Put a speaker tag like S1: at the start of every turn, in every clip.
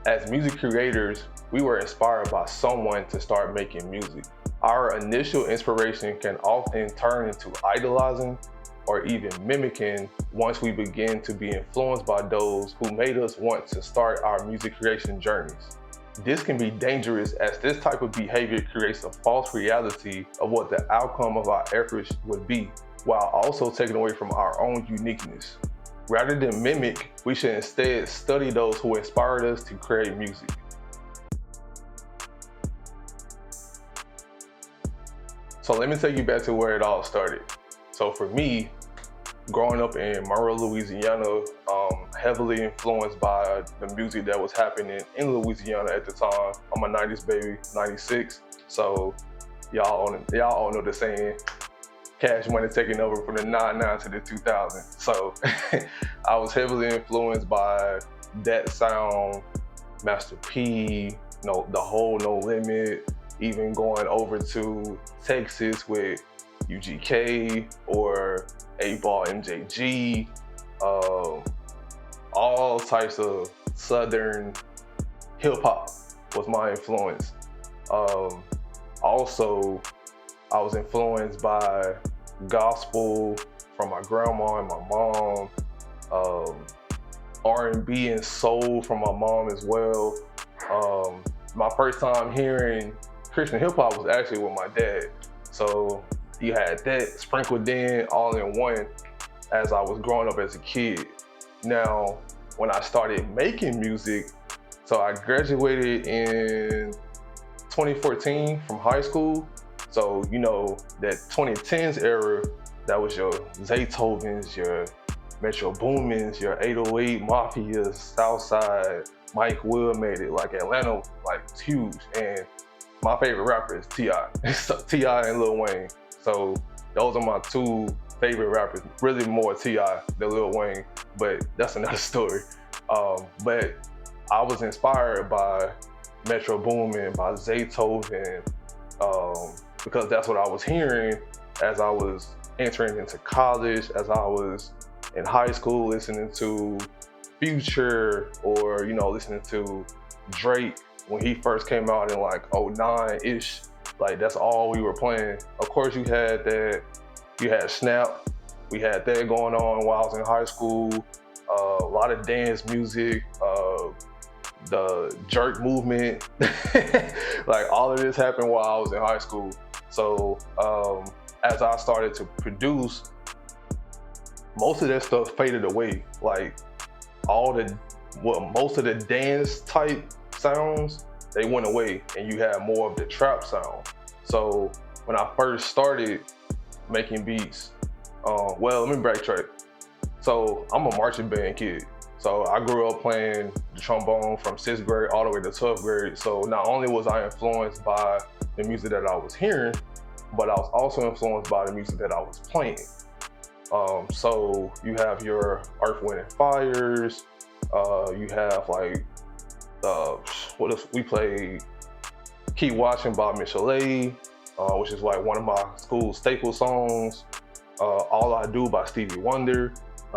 S1: As music creators, we were inspired by someone to start making music. Our initial inspiration can often turn into idolizing or even mimicking once we begin to be influenced by those who made us want to start our music creation journeys. This can be dangerous as this type of behavior creates a false reality of what the outcome of our efforts would be, while also taking away from our own uniqueness. Rather than mimic, we should instead study those who inspired us to create music. So let me take you back to where it all started. So for me, growing up in Monroe, Louisiana, heavily influenced by the music that was happening in Louisiana at the time. I'm a 90s baby, 96. So y'all all know the saying, Cash Money taking over from the 99 to the 2000. So I was heavily influenced by that sound, Master P, the whole No Limit, even going over to Texas with UGK or 8-Ball MJG, all types of Southern hip hop was my influence. Also, I was influenced by gospel from my grandma and my mom, R&B and soul from my mom as well. My first time hearing Christian hip hop was actually with my dad. So you had that sprinkled in all in one as I was growing up as a kid. Now, when I started making music, so I graduated in 2014 from high school. So, that 2010s era, that was your Zaytovens, your Metro Boomins, your 808 Mafias, Southside, Mike Will made it. Like Atlanta, it's huge. And my favorite rapper is T.I. T.I. and Lil Wayne. So those are my two favorite rappers. Really more T.I. than Lil Wayne, but that's another story. But I was inspired by Metro Boomin, by Zaytoven, because that's what I was hearing as I was entering into college, as I was in high school listening to Future or, listening to Drake when he first came out in 09-ish. That's all we were playing. Of course, you had Snap. We had that going on while I was in high school. A lot of dance music, the jerk movement. All of this happened while I was in high school. So as I started to produce, most of that stuff faded away. Most of the dance type sounds, they went away and you had more of the trap sound. So when I first started making beats, let me backtrack. So I'm a marching band kid. So I grew up playing the trombone from 6th grade all the way to 12th grade. So not only was I influenced by the music that I was hearing, but I was also influenced by the music that I was playing. So you have your Earth, Wind and Fires. You have what else? We played Keep Watching by Michelet, which is one of my school staple songs. All I Do by Stevie Wonder.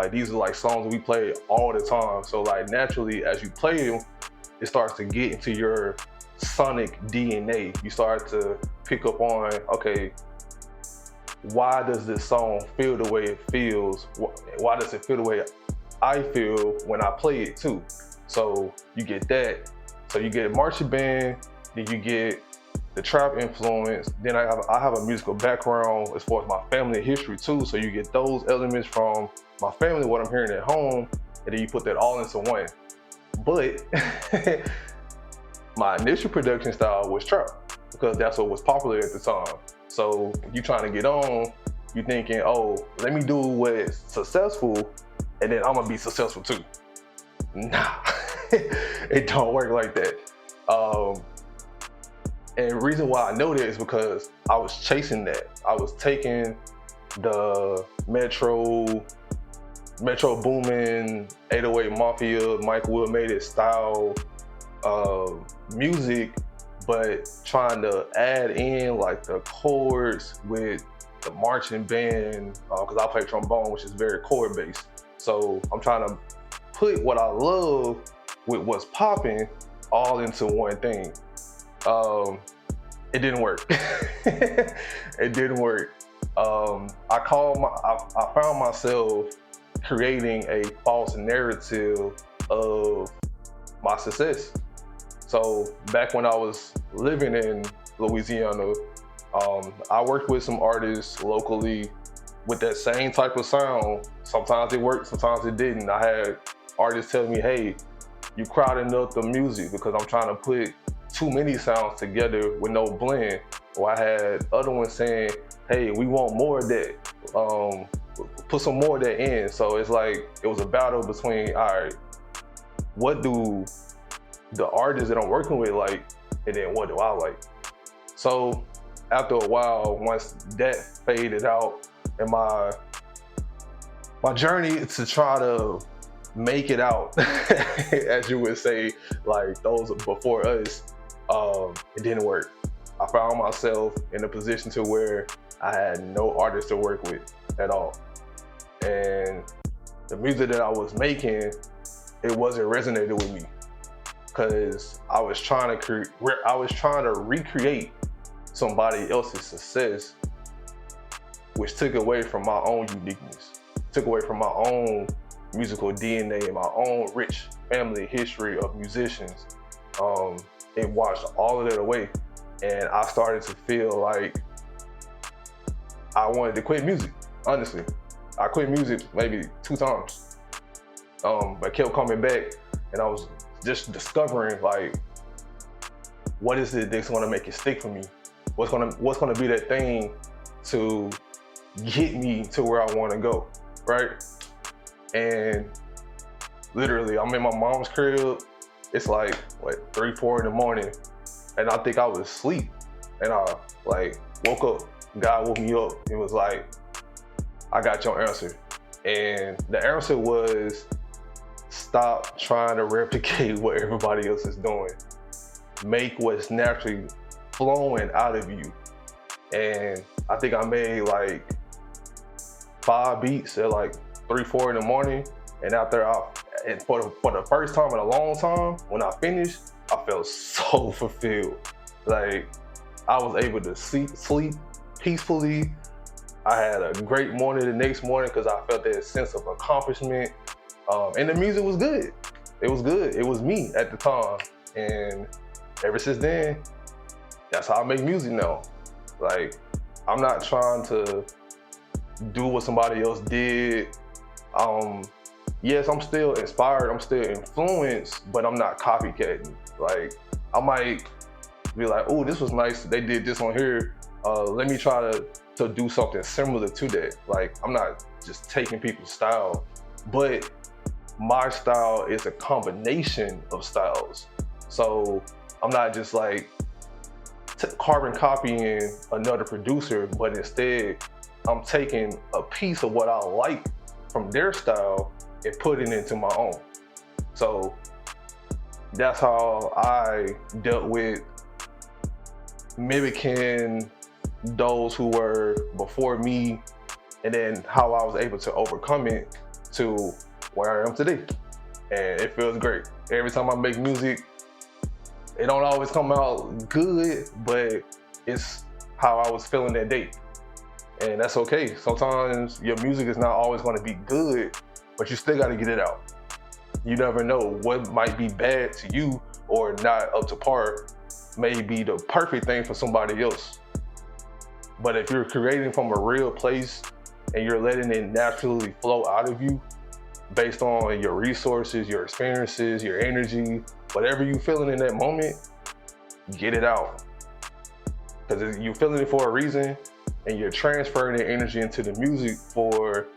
S1: These are songs we play all the time. So naturally, as you play them, it starts to get into your sonic DNA. You start to pick up on, okay, why does this song feel the way it feels? Why does it feel the way I feel when I play it too? So you get that. So you get a marching band, then you get the trap influence. Then I have a musical background as far as my family history too. So you get those elements from my family, what I'm hearing at home, and then you put that all into one. But my initial production style was trap because that's what was popular at the time. So you trying to get on, you thinking, oh, let me do what's successful and then I'm gonna be successful too. Nah, it don't work like that. And the reason why I know that is because I was chasing that. I was taking the Metro Boomin, 808 Mafia, Mike Will made it style music, but trying to add in the chords with the marching band, because I play trombone, which is very chord based. So I'm trying to put what I love with what's popping, all into one thing. It didn't work. It didn't work. I found myself creating a false narrative of my success. So back when I was living in Louisiana, I worked with some artists locally with that same type of sound. Sometimes it worked, sometimes it didn't. I had artists tell me, hey, you crowding up the music because I'm trying to put too many sounds together with no blend. Or I had other ones saying, hey, we want more of that. Put some more of that in. So it's like, it was a battle between, all right, what do the artists that I'm working with like, and then what do I like? So after a while, once that faded out, and my journey to try to make it out, as you would say, like those before us, it didn't work. I found myself in a position to where I had no artist to work with at all. And the music that I was making, it wasn't resonating with me, because I was trying to recreate somebody else's success, which took away from my own uniqueness, took away from my own musical DNA and my own rich family history of musicians. It washed all of that away, and I started to feel like I wanted to quit music. Honestly, I quit music maybe 2 times, but kept coming back, and I was just discovering like, what is it that's gonna make it stick for me? What's gonna be that thing to get me to where I want to go, right? And literally, I'm in my mom's crib. It's like, what, 3, 4 in the morning, and I think I was asleep, and I like woke up. God woke me up and was like, I got your answer. And the answer was, stop trying to replicate what everybody else is doing. Make what's naturally flowing out of you. And I think I made like 5 beats at like 3, 4 in the morning. And after and for the first time in a long time, when I finished, I felt so fulfilled. Like, I was able to sleep peacefully. I had a great morning the next morning because I felt that sense of accomplishment. And the music was good. It was good. It was me at the time. And ever since then, that's how I make music now. Like, I'm not trying to do what somebody else did. Yes, I'm still inspired, I'm still influenced, but I'm not copycatting. Like, I might be like, oh, this was nice, they did this on here. Let me try to do something similar to that. Like, I'm not just taking people's style, but my style is a combination of styles. So I'm not just like carbon copying another producer, but instead I'm taking a piece of what I like from their style and putting it into my own. So that's how I dealt with mimicking those who were before me, and then how I was able to overcome it to where I am today. And it feels great. Every time I make music, it don't always come out good, but it's how I was feeling that day. And that's okay. Sometimes your music is not always gonna be good, but you still gotta get it out. You never know what might be bad to you or not up to par may be the perfect thing for somebody else. But if you're creating from a real place and you're letting it naturally flow out of you based on your resources, your experiences, your energy, whatever you're feeling in that moment, get it out. Because you're feeling it for a reason, and you're transferring the energy into the music for,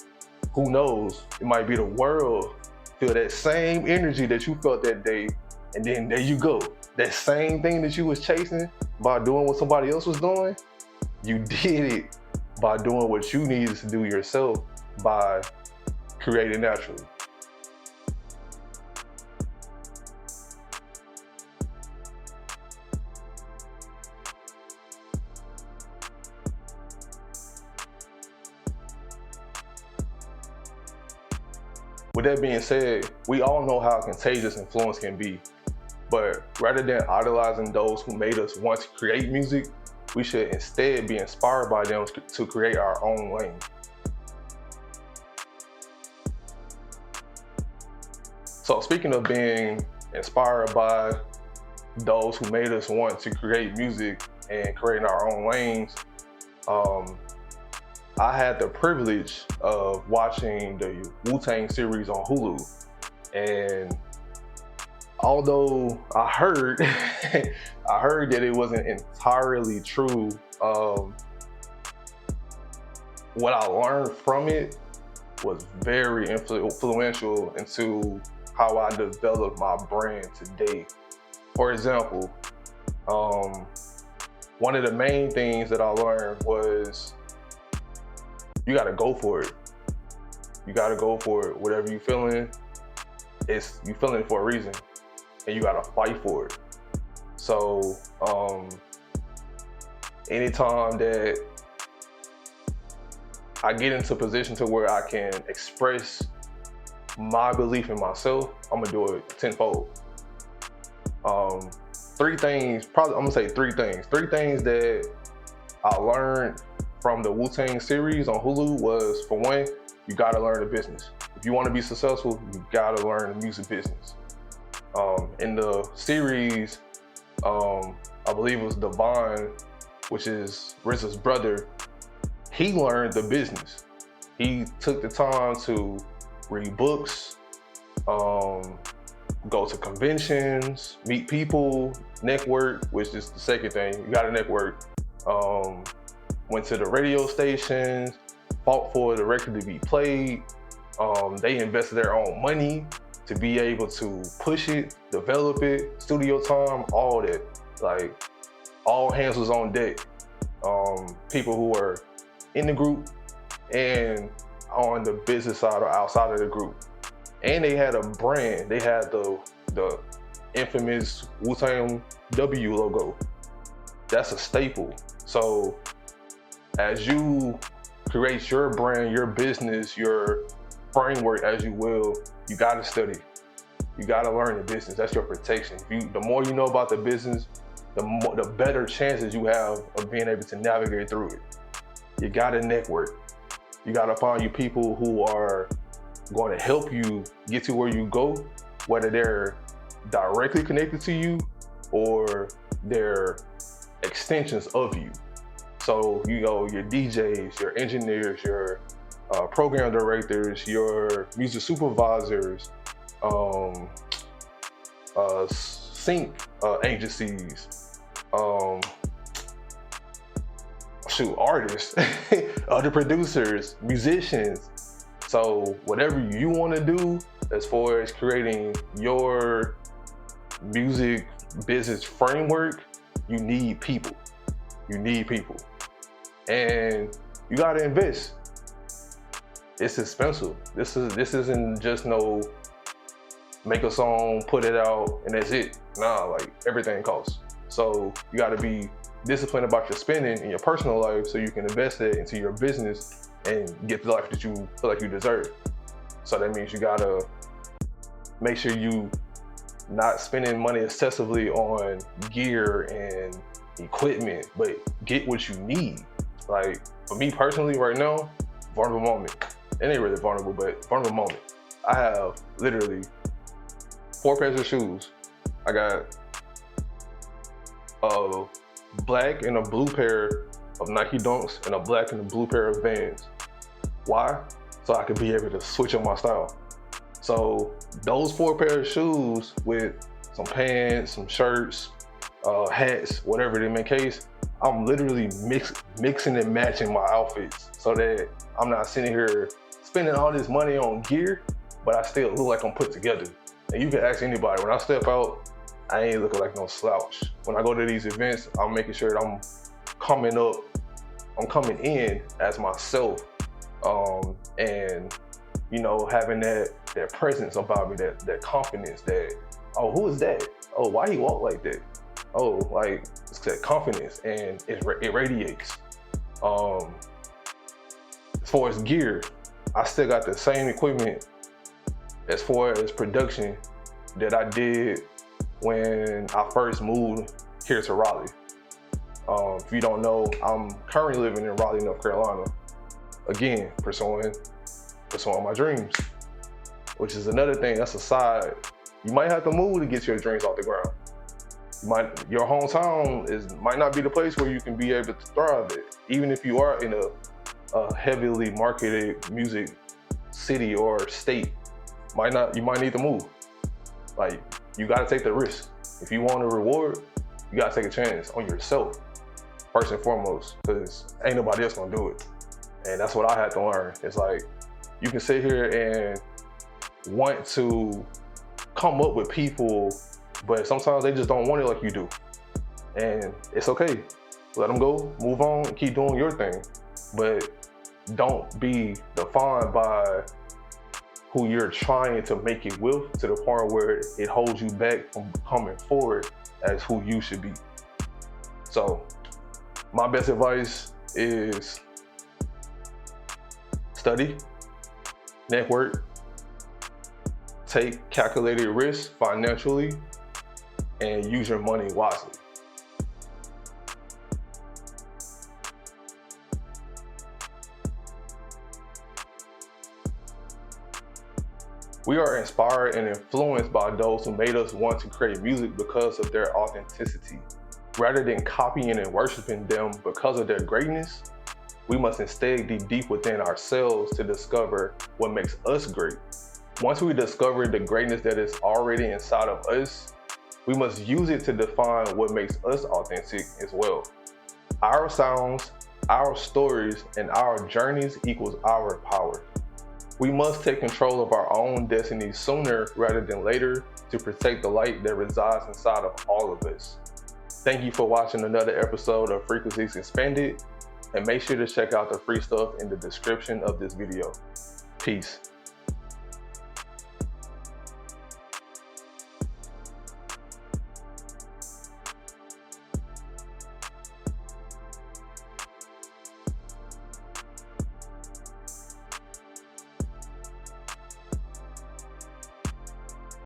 S1: who knows, it might be the world feel that same energy that you felt that day, and then there you go. That same thing that you was chasing by doing what somebody else was doing, you did it by doing what you needed to do yourself by creating naturally. With that being said, we all know how contagious influence can be. But rather than idolizing those who made us want to create music, we should instead be inspired by them to create our own lane. So speaking of being inspired by those who made us want to create music and creating our own lanes, I had the privilege of watching the Wu-Tang series on Hulu. And although I heard, I heard that it wasn't entirely true, what I learned from it was very influential into how I developed my brand today. For example, one of the main things that I learned was you gotta go for it. You gotta go for it. Whatever you feeling, you feeling it for a reason, and you gotta fight for it. So anytime that I get into a position to where I can express my belief in myself, I'm gonna do it tenfold. Three things that I learned from the Wu-Tang series on Hulu was, for one, you gotta learn the business. If you wanna be successful, you gotta learn the music business. In the series, I believe it was Devon, which is RZA's brother, he learned the business. He took the time to read books, go to conventions, meet people, network, which is the second thing. You gotta network. Went to the radio stations, fought for the record to be played. They invested their own money to be able to push it, develop it, studio time, all that. Like, all hands was on deck. People who were in the group and on the business side or outside of the group. And they had a brand. They had the infamous Wu-Tang W logo. That's a staple. So as you create your brand, your business, your framework, as you will, you gotta study. You gotta learn the business. That's your protection. The more you know about the business, the better chances you have of being able to navigate through it. You gotta network. You gotta find you people who are going to help you get to where you go, whether they're directly connected to you or they're extensions of you. So you know, your DJs, your engineers, your program directors, your music supervisors, sync agencies, artists, other producers, musicians. So whatever you want to do as far as creating your music business framework, you need people. You need people. And you gotta invest. It's expensive. This isn't just no make a song, put it out, and that's it. Nah, like, everything costs. So you gotta be disciplined about your spending in your personal life so you can invest it into your business and get the life that you feel like you deserve. So that means you gotta make sure you not spending money excessively on gear and equipment, but get what you need. Like, for me personally right now, vulnerable moment. It ain't really vulnerable, but vulnerable moment. I have literally 4 pairs of shoes. I got a black and a blue pair of Nike Dunks and a black and a blue pair of Vans. Why? So I could be able to switch up my style. So those 4 pairs of shoes with some pants, some shirts, hats, whatever the main case, I'm literally mixing and matching my outfits so that I'm not sitting here spending all this money on gear, but I still look like I'm put together. And you can ask anybody, when I step out, I ain't looking like no slouch. When I go to these events, I'm making sure that I'm coming in as myself, and you know, having that presence about me, that confidence, that, oh, who is that? Oh, why he walk like that? Oh, like, it's that confidence, and it radiates. As far as gear, I still got the same equipment as far as production that I did when I first moved here to Raleigh. If you don't know, I'm currently living in Raleigh, North Carolina. Again, pursuing my dreams, which is another thing. That's a side. You might have to move to get your dreams off the ground. Your hometown might not be the place where you can be able to thrive at. Even if you are in a heavily marketed music city or state, you might need to move. Like, you gotta take the risk. If you want a reward, you gotta take a chance on yourself, first and foremost, because ain't nobody else gonna do it. And that's what I had to learn. It's like, you can sit here and want to come up with people, but sometimes they just don't want it like you do. And it's okay. Let them go, move on, and keep doing your thing. But don't be defined by who you're trying to make it with, to the point where it holds you back from coming forward as who you should be. So my best advice is study, network, take calculated risks financially, and use your money wisely. We are inspired and influenced by those who made us want to create music because of their authenticity. Rather than copying and worshiping them because of their greatness, we must instead dig deep within ourselves to discover what makes us great. Once we discover the greatness that is already inside of us, we must use it to define what makes us authentic as well. Our sounds, our stories, and our journeys equals our power. We must take control of our own destiny sooner rather than later to protect the light that resides inside of all of us. Thank you for watching another episode of Frequencies Expanded, and make sure to check out the free stuff in the description of this video. Peace.